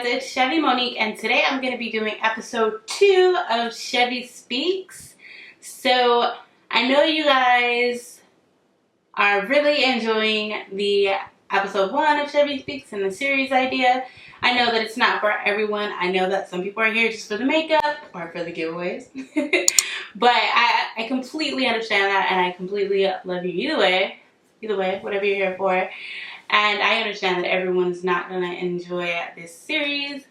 it's Chevy Monique, and today I'm going to be doing episode 2 of Chevy Speaks. So I know you guys are really enjoying the episode 1 of Chevy Speaks and the series idea. I know that it's not for everyone. I know that some people are here just for the makeup or for the giveaways. But I completely understand that, and I completely love you either way. Either way, whatever you're here for. And I understand that everyone's not going to enjoy this series,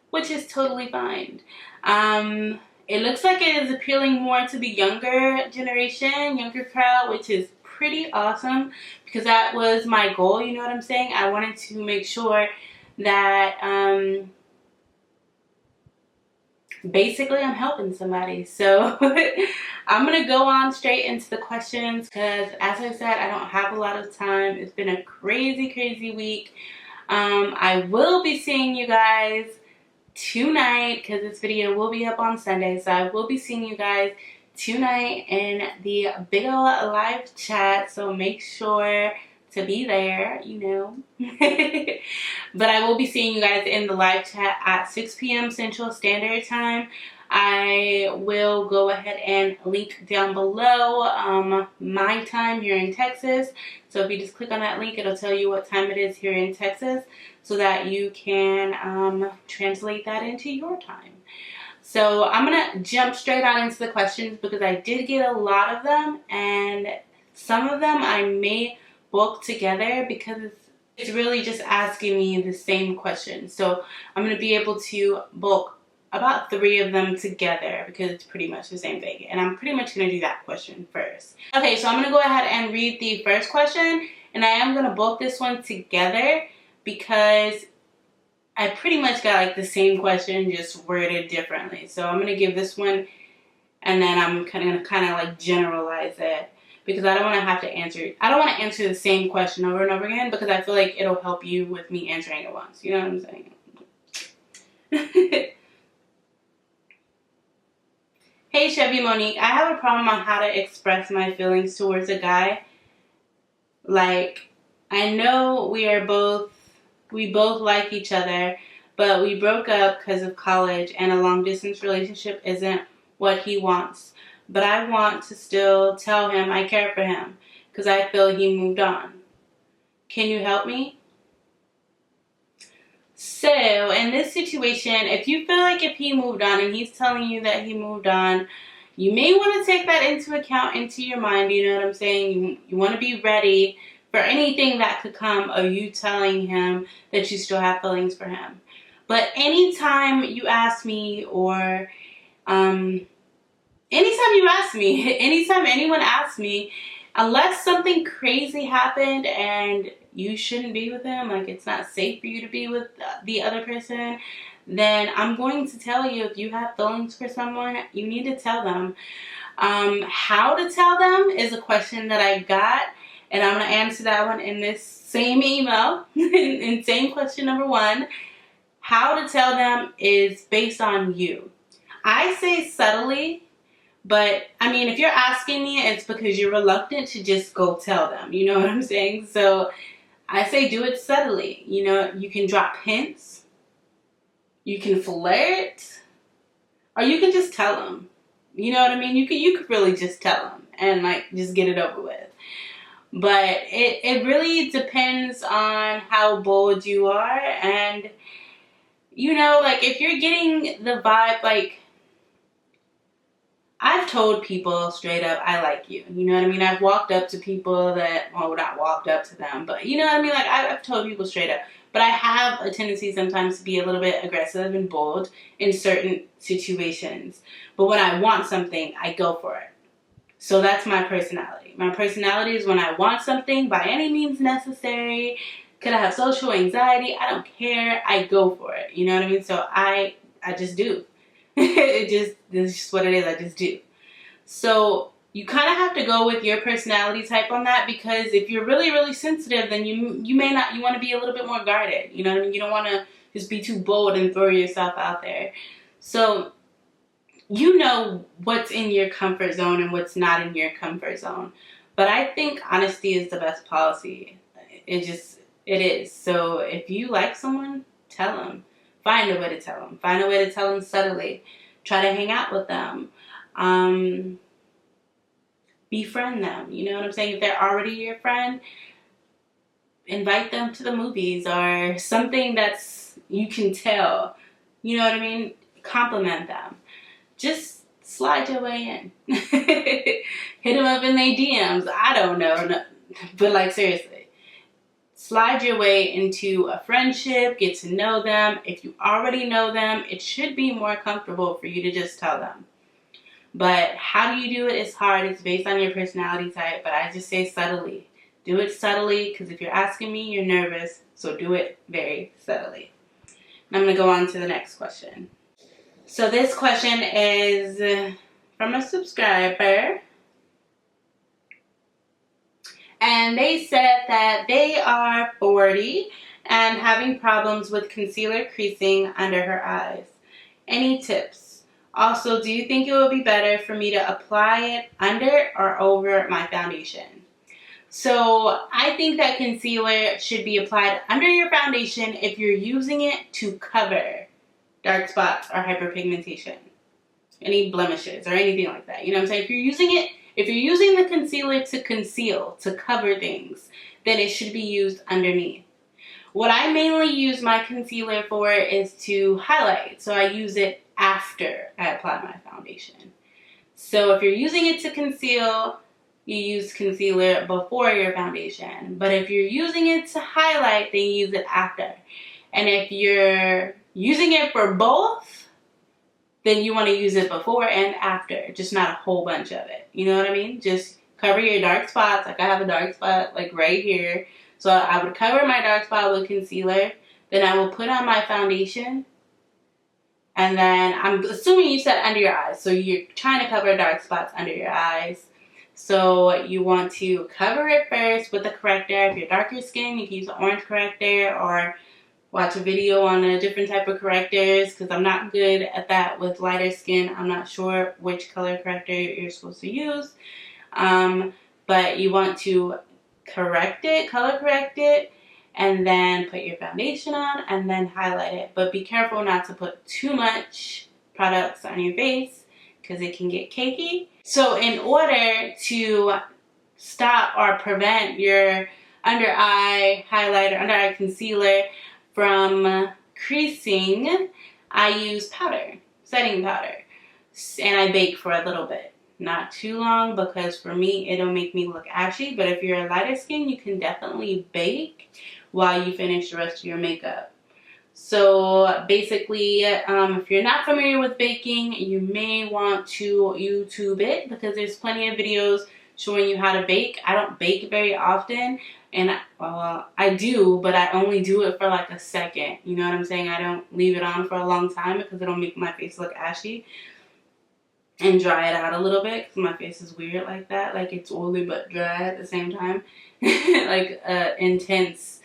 which is totally fine. It looks like it is appealing more to the younger generation, younger crowd, which is pretty awesome because that was my goal, you know what I'm saying? I wanted to make sure that basically I'm helping somebody. So I'm going to go on straight into the questions because, as I said, I don't have a lot of time. It's been a crazy week. I will be seeing you guys tonight because this video will be up on Sunday. So I will be seeing you guys tonight in the BIGO live chat. So make sure to be there, you know. But I will be seeing you guys in the live chat at 6 p.m. Central Standard Time. I will go ahead and link down below my time here in Texas. So if you just click on that link, it'll tell you what time it is here in Texas so that you can translate that into your time. So I'm going to jump straight on into the questions because I did get a lot of them, and some of them I may bulk together because it's really just asking me the same question. So I'm going to be able to bulk about 3 of them together because it's pretty much the same thing. And I'm pretty much going to do that question first. Okay, so I'm going to go ahead and read the first question. And I am going to bulk this one together because I pretty much got like the same question, just worded differently. So I'm going to give this one, and then I'm going to kind of like generalize it. Because I don't want to have to answer. I don't want to answer the same question over and over again because I feel like it'll help you with me answering it once. You know what I'm saying? Hey Chevy Monique, I have a problem on how to express my feelings towards a guy. Like, I know we both like each other, but we broke up because of college and a long distance relationship isn't what he wants. But I want to still tell him I care for him because I feel he moved on. Can you help me? So, in this situation, if you feel like if he moved on and he's telling you that he moved on, you may want to take that into account into your mind, you know what I'm saying? You want to be ready for anything that could come of you telling him that you still have feelings for him. But anytime you ask me or anytime anyone asks me, unless something crazy happened and you shouldn't be with him, like it's not safe for you to be with the other person, then I'm going to tell you if you have feelings for someone, you need to tell them. How to tell them is a question that I got, and I'm going to answer that one in this same email, in same question number 1. How to tell them is based on you. I say subtly. But, I mean, if you're asking me, it's because you're reluctant to just go tell them. You know what I'm saying? So, I say do it subtly. You know, you can drop hints. You can flirt. Or you can just tell them. You know what I mean? You could really just tell them. And, like, just get it over with. But it really depends on how bold you are. And, you know, like, if you're getting the vibe, like, I've told people straight up, I like you. You know what I mean? I've walked up to people that, well, not walked up to them, but you know what I mean? Like, I've told people straight up. But I have a tendency sometimes to be a little bit aggressive and bold in certain situations. But when I want something, I go for it. So that's my personality. My personality is when I want something by any means necessary. Could I have social anxiety? I don't care. I go for it. You know what I mean? So I just do. It's just what it is. I just do. So you kind of have to go with your personality type on that, because if you're really sensitive, then you may not, you want to be a little bit more guarded. You know what I mean? You don't want to just be too bold and throw yourself out there. So you know what's in your comfort zone and what's not in your comfort zone. But I think honesty is the best policy. It is. So if you like someone, tell them. find a way to tell them. Find a way to tell them subtly. Try to hang out with them. Befriend them. You know what I'm saying? If they're already your friend, invite them to the movies or something that's you can tell. You know what I mean? Compliment them. Just slide your way in. Hit them up in their DMs. I don't know. No, but like seriously. Slide your way into a friendship. Get to know them. If you already know them, it should be more comfortable for you to just tell them. But how do you do it? It's hard. It's based on your personality type. But I just say subtly. Do it subtly, because if you're asking me, you're nervous. So do it very subtly. And I'm going to go on to the next question. So this question is from a subscriber. And they said that they are 40 and having problems with concealer creasing under her eyes. Any tips? Also, do you think it would be better for me to apply it under or over my foundation? So I think that concealer should be applied under your foundation if you're using it to cover dark spots or hyperpigmentation, any blemishes or anything like that. You know what I'm saying? If you're using the concealer to conceal, to cover things, then it should be used underneath. What I mainly use my concealer for is to highlight. So I use it after I apply my foundation. So if you're using it to conceal, you use concealer before your foundation. But if you're using it to highlight, then you use it after. And if you're using it for both, then you want to use it before and after. Just not a whole bunch of it. You know what I mean? Just cover your dark spots. Like I have a dark spot like right here. So I would cover my dark spot with concealer. Then I will put on my foundation. And then I'm assuming you said under your eyes. So you're trying to cover dark spots under your eyes. So you want to cover it first with the corrector. If you're darker skin, you can use an orange corrector or watch a video on a different type of correctors, because I'm not good at that with lighter skin. I'm not sure which color corrector you're supposed to use. But you want to correct it, color correct it, and then put your foundation on and then highlight it. But be careful not to put too much products on your face because it can get cakey. So in order to stop or prevent your under eye highlighter, under eye concealer from creasing, I use powder, setting powder. And I bake for a little bit. Not too long, because for me, it'll make me look ashy. But if you're a lighter skin, you can definitely bake while you finish the rest of your makeup. So basically, if you're not familiar with baking, you may want to YouTube it, because there's plenty of videos showing you how to bake. I don't bake very often, and I do, but I only do it for like a second. You know what I'm saying? I don't leave it on for a long time because it'll make my face look ashy. And dry it out a little bit, because my face is weird like that. Like it's oily but dry at the same time. Like an intense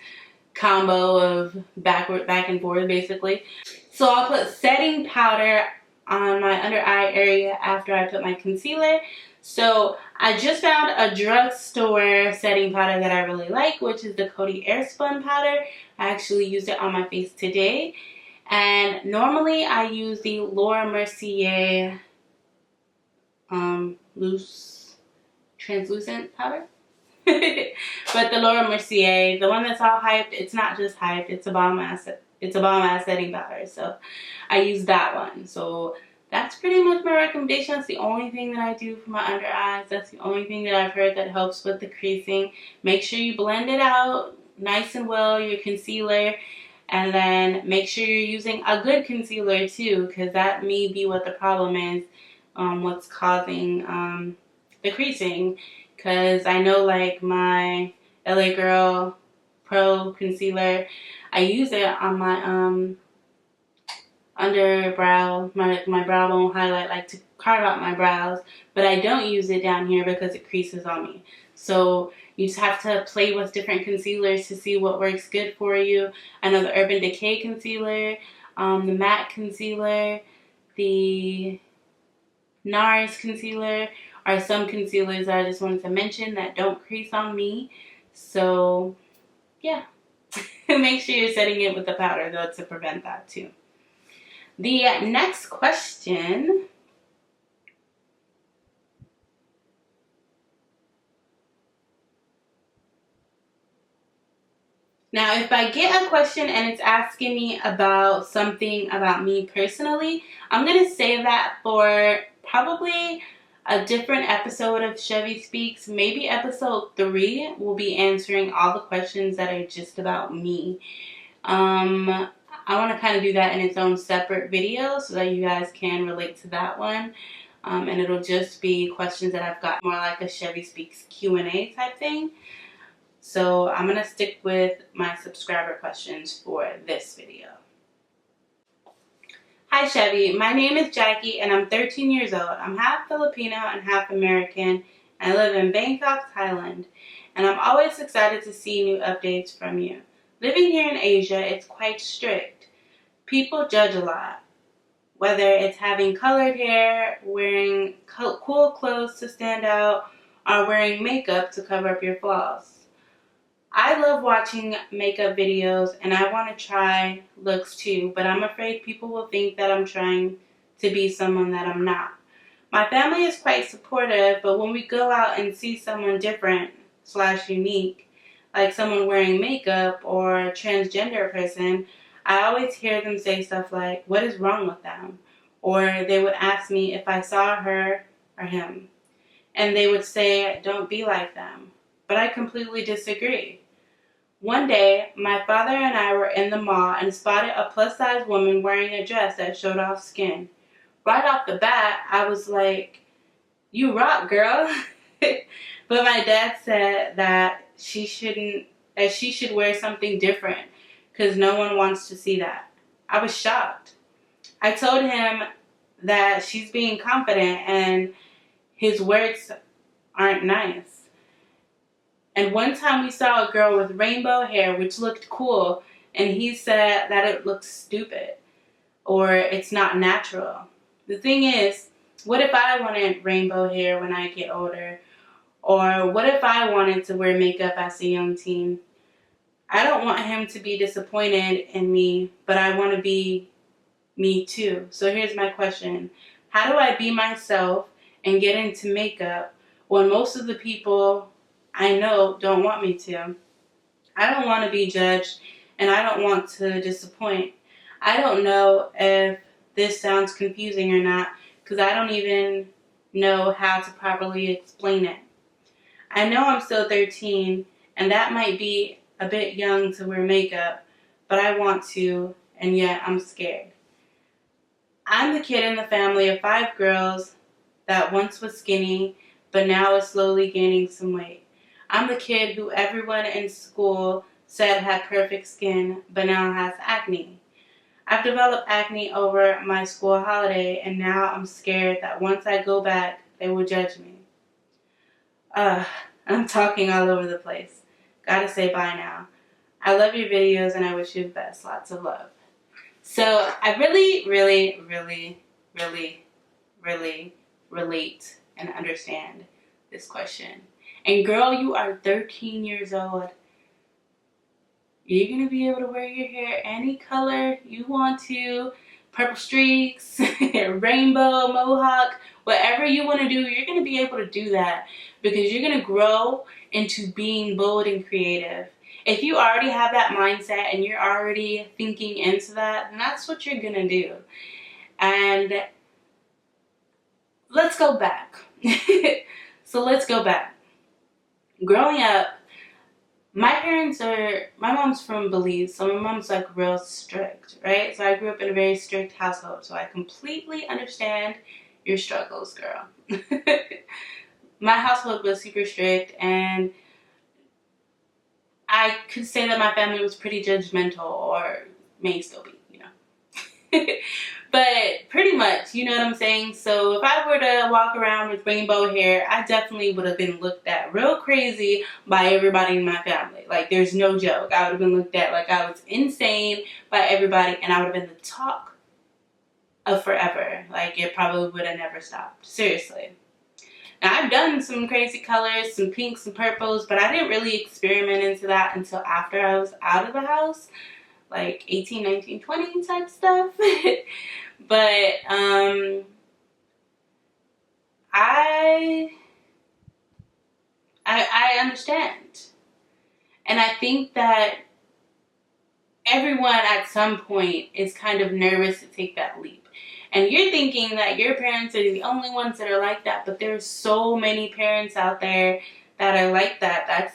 combo of back and forth basically. So I'll put setting powder on my under eye area after I put my concealer. So I just found a drugstore setting powder that I really like, which is the Coty Airspun powder. I actually used it on my face today. And normally I use the Laura Mercier loose translucent powder. But the Laura Mercier, the one that's all hyped, it's not just hyped, it's a bomb ass setting powder. So I use that one. So that's pretty much my recommendation. That's the only thing that I do for my under eyes. That's the only thing that I've heard that helps with the creasing. Make sure you blend it out nice and well, your concealer. And then make sure you're using a good concealer too, because that may be what the problem is. What's causing the creasing, because I know like my LA Girl Pro Concealer, I use it on my underbrow, my brow bone highlight, like to carve out my brows, but I don't use it down here because it creases on me. So you just have to play with different concealers to see what works good for you. I know the Urban Decay concealer, the matte concealer, the NARS concealer are some concealers that I just wanted to mention that don't crease on me. So yeah, make sure you're setting it with the powder though to prevent that too. The next question. Now, if I get a question and it's asking me about something about me personally, I'm going to save that for probably a different episode of Chevy Speaks. Maybe episode 3 will be answering all the questions that are just about me. I want to kind of do that in its own separate video so that you guys can relate to that one. And it'll just be questions that I've got, more like a Chevy Speaks Q&A type thing. So I'm going to stick with my subscriber questions for this video. Hi Chevy, my name is Jackie and I'm 13 years old. I'm half Filipino and half American. I live in Bangkok, Thailand. And I'm always excited to see new updates from you. Living here in Asia, it's quite strict. People judge a lot. Whether it's having colored hair, wearing cool clothes to stand out, or wearing makeup to cover up your flaws. I love watching makeup videos and I want to try looks too, but I'm afraid people will think that I'm trying to be someone that I'm not. My family is quite supportive, but when we go out and see someone different / unique, like someone wearing makeup or a transgender person, I always hear them say stuff like, "What is wrong with them?" Or they would ask me if I saw her or him. And they would say, "Don't be like them." But I completely disagree. One day, my father and I were in the mall and spotted a plus-size woman wearing a dress that showed off skin. Right off the bat, I was like, "You rock, girl." But my dad said that she should wear something different because no one wants to see that. I was shocked. I told him that she's being confident and his words aren't nice. And one time we saw a girl with rainbow hair which looked cool, and he said that it looks stupid or it's not natural. The thing is, what if I wanted rainbow hair when I get older? Or what if I wanted to wear makeup as a young teen? I don't want him to be disappointed in me, but I want to be me too. So here's my question. How do I be myself and get into makeup when most of the people I know don't want me to? I don't want to be judged and I don't want to disappoint. I don't know if this sounds confusing or not because I don't even know how to properly explain it. I know I'm still 13 and that might be a bit young to wear makeup, but I want to, and yet I'm scared. I'm the kid in the family of 5 girls that once was skinny but now is slowly gaining some weight. I'm the kid who everyone in school said had perfect skin, but now has acne. I've developed acne over my school holiday, and now I'm scared that once I go back, they will judge me. I'm talking all over the place. Gotta say bye now. I love your videos, and I wish you the best. Lots of love. So I really relate and understand this question. And girl, you are 13 years old. You're going to be able to wear your hair any color you want to. Purple streaks, rainbow, mohawk, whatever you want to do, you're going to be able to do that because you're going to grow into being bold and creative. If you already have that mindset and you're already thinking into that, then that's what you're going to do. And let's go back. So let's go back. Growing up, my mom's from Belize, so my mom's like real strict, right? So I grew up in a very strict household, so I completely understand your struggles, girl. My household was super strict, and I could say that my family was pretty judgmental, or may still be, you know. But pretty much, you know what I'm saying? So if I were to walk around with rainbow hair, I definitely would have been looked at real crazy by everybody in my family. Like, there's no joke. I would have been looked at like I was insane by everybody, and I would have been the talk of forever. Like, it probably would have never stopped. Seriously. Now, I've done some crazy colors, some pinks, some purples, but I didn't really experiment into that until after I was out of the house. like 18, 19, 20 type stuff. But I understand. And I think that everyone at some point is kind of nervous to take that leap. And you're thinking that your parents are the only ones that are like that, but there's so many parents out there that are like that.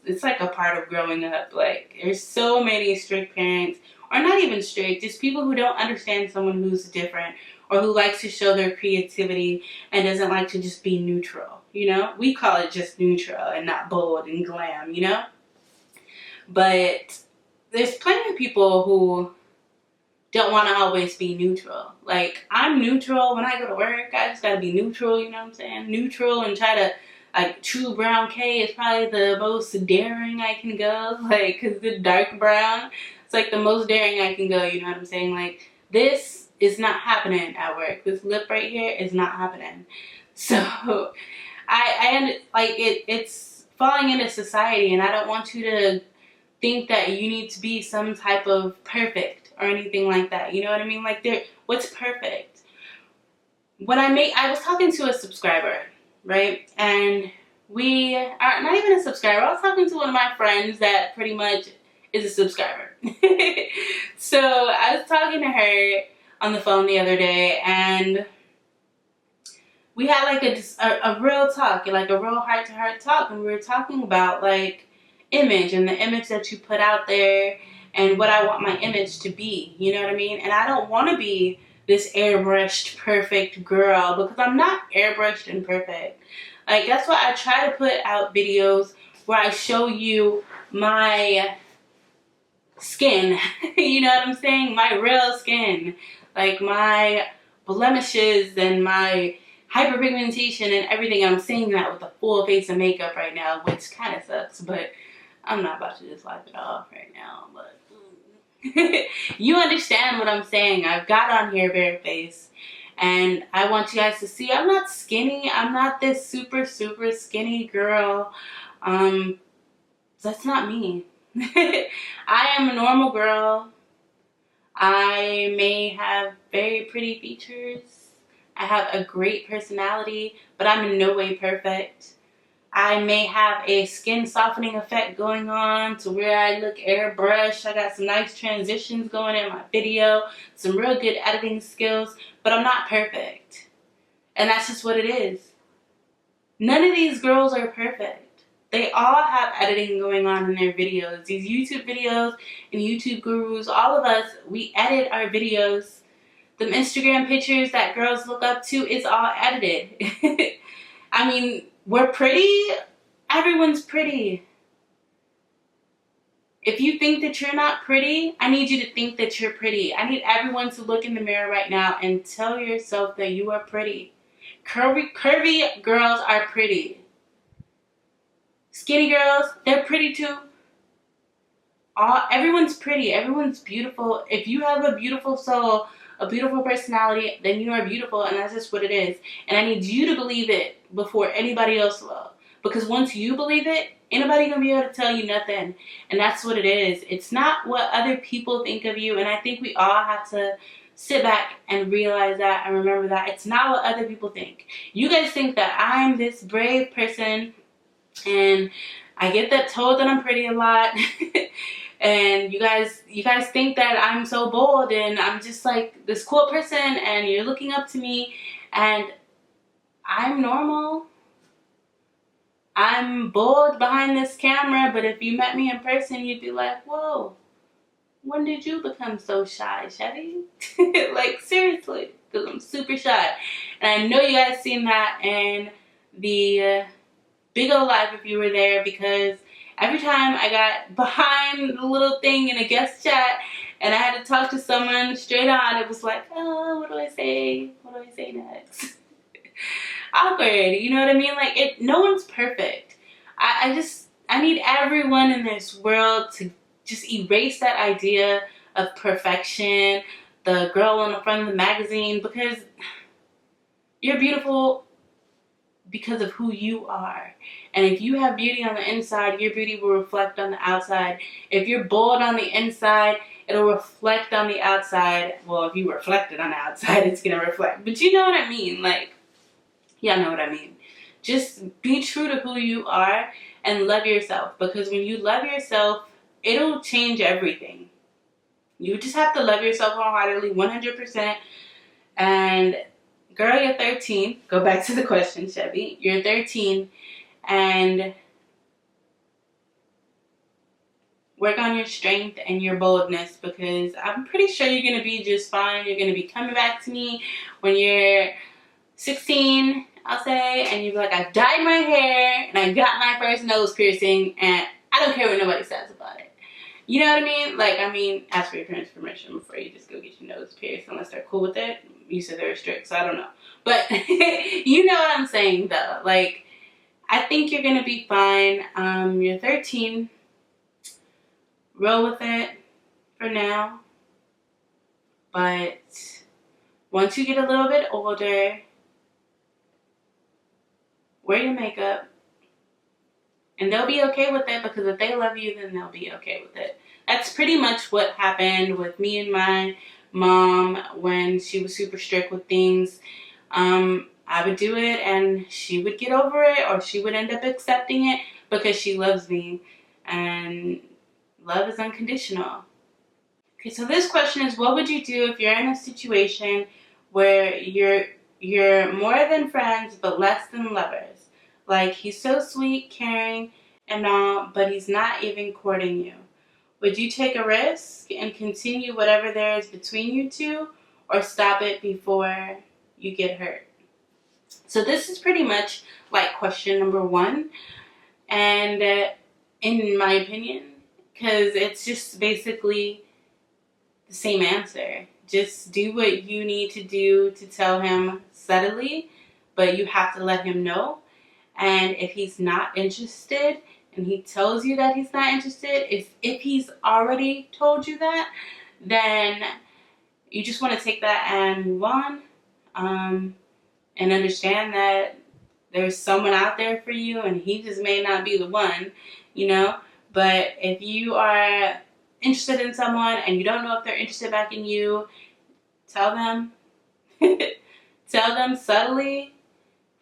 It's like a part of growing up. Like, there's so many strict parents, or not even strict, just people who don't understand someone who's different, or who likes to show their creativity and doesn't like to just be neutral, you know? We call it just neutral and not bold and glam, you know? But there's plenty of people who don't want to always be neutral. Like, I'm neutral when I go to work. I just gotta be neutral, you know what I'm saying? Neutral, and try to, like, true brown K is probably the most daring I can go. Like, because the dark brown, it's like the most daring I can go, you know what I'm saying? Like, this is not happening at work. This lip right here is not happening. So, it's falling into society, and I don't want you to think that you need to be some type of perfect or anything like that. You know what I mean? Like, what's perfect? I was talking to a subscriber, right? And we are not even a subscriber. I was talking to one of my friends that pretty much is a subscriber. So I was talking to her on the phone the other day, and we had like a real talk, like a real heart-to-heart talk, and we were talking about like image and the image that you put out there and what I want my image to be, you know what I mean? And I don't want to be this airbrushed perfect girl, because I'm not airbrushed and perfect. Like, that's why I try to put out videos where I show you my skin. You know what I'm saying? My real skin. Like, my blemishes and my hyperpigmentation and everything. And I'm saying that with a full face of makeup right now, which kind of sucks, but I'm not about to just wipe it off right now. But you understand what I'm saying. I've got on here bare face, and I want you guys to see I'm not skinny. I'm not this super skinny girl. That's not me. I am a normal girl. I may have very pretty features. I have a great personality, but I'm in no way perfect. I may have a skin softening effect going on to where I look airbrushed. I got some nice transitions going in my video, some real good editing skills, but I'm not perfect. And that's just what it is. None of these girls are perfect. They all have editing going on in their videos. These YouTube videos and YouTube gurus, all of us, we edit our videos. Them Instagram pictures that girls look up to, it's all edited. I mean, we're pretty. Everyone's pretty. If you think that you're not pretty, I need you to think that you're pretty. I need everyone to look in the mirror right now and tell yourself that you are pretty. Curvy girls are pretty. Skinny girls, they're pretty too. Everyone's pretty. Everyone's beautiful. If you have a beautiful soul, a beautiful personality, then you are beautiful, and that's just what it is. And I need you to believe it before anybody else will. Because once you believe it, ain't nobody gonna be able to tell you nothing. And that's what it is. It's not what other people think of you. And I think we all have to sit back and realize that and remember that it's not what other people think. You guys think that I'm this brave person, and I get that told that I'm pretty a lot. And you guys think that I'm so bold and I'm just like this cool person and you're looking up to me, and I'm normal. I'm bold behind this camera, but if you met me in person, you'd be like, whoa, when did you become so shy, Chevy? Like, seriously, because I'm super shy. And I know you guys seen that in the BIGO live if you were there, because every time I got behind the little thing in a guest chat and I had to talk to someone straight on, it was like, oh, what do I say? What do I say next? Awkward, you know what I mean? Like, no one's perfect. I need everyone in this world to just erase that idea of perfection, the girl on the front of the magazine, because you're beautiful because of who you are. And if you have beauty on the inside, your beauty will reflect on the outside. If you're bold on the inside it'll reflect on the outside. Well, if you reflect it on the outside, it's gonna reflect. But you know what I mean. Like, y'all know what I mean. Just be true to who you are and love yourself. Because when you love yourself, it'll change everything. You just have to love yourself wholeheartedly, 100%. And girl, you're 13. Go back to the question, Chevy. You're 13. And work on your strength and your boldness, because I'm pretty sure you're going to be just fine. You're going to be coming back to me when you're 16, I'll say, and you'll be like, I dyed my hair and I got my first nose piercing and I don't care what nobody says about it. You know what I mean? Like, I mean, ask for your parents' permission before you just go get your nose pierced, unless they're cool with it. You said they were strict, so I don't know. But you know what I'm saying, though. Like, I think you're going to be fine. You're 13. Roll with it for now. But once you get a little bit older, wear your makeup. And they'll be okay with it, because if they love you, then they'll be okay with it. That's pretty much what happened with me and my mom when she was super strict with things. I would do it and she would get over it, or she would end up accepting it because she loves me. And love is unconditional. Okay, so this question is, what would you do if you're in a situation where you're more than friends but less than lovers? Like, he's so sweet, caring, and all, but he's not even courting you. Would you take a risk and continue whatever there is between you two, or stop it before you get hurt? So this is pretty much like question number 1. And in my opinion, because it's just basically the same answer. Just do what you need to do to tell him subtly, but you have to let him know. And if he's not interested and he tells you that he's not interested, if he's already told you that, then you just want to take that and move on, and understand that there's someone out there for you and he just may not be the one, you know. But if you are interested in someone and you don't know if they're interested back in you, tell them. Tell them subtly,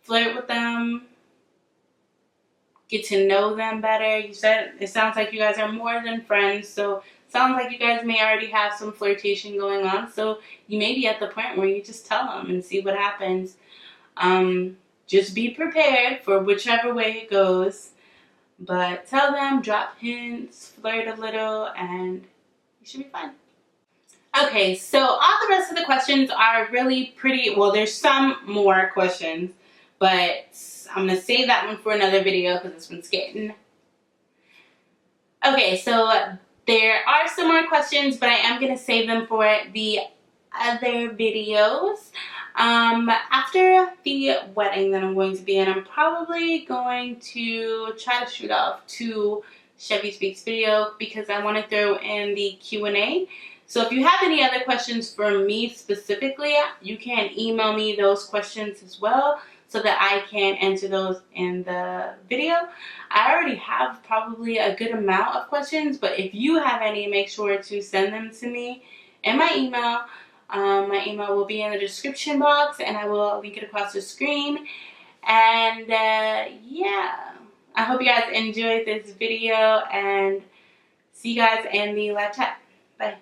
flirt with them, get to know them better. You said it sounds like you guys are more than friends, so it sounds like you guys may already have some flirtation going on. So you may be at the point where you just tell them and see what happens. Just be prepared for whichever way it goes. But tell them, drop hints, flirt a little, and you should be fine. Okay, so all the rest of the questions are really pretty, well, there's some more questions, but I'm going to save that one for another video because this one's getting... Okay, so there are some more questions, but I am going to save them for the other videos. After the wedding that I'm going to be in, I'm probably going to try to shoot off 2 Chevy Speaks video, because I want to throw in the Q&A. So if you have any other questions for me specifically, you can email me those questions as well, so that I can answer those in the video. I already have probably a good amount of questions, but if you have any, make sure to send them to me in my email. My email will be in the description box, and I will link it across the screen. And yeah, I hope you guys enjoyed this video, and see you guys in the live chat. Bye.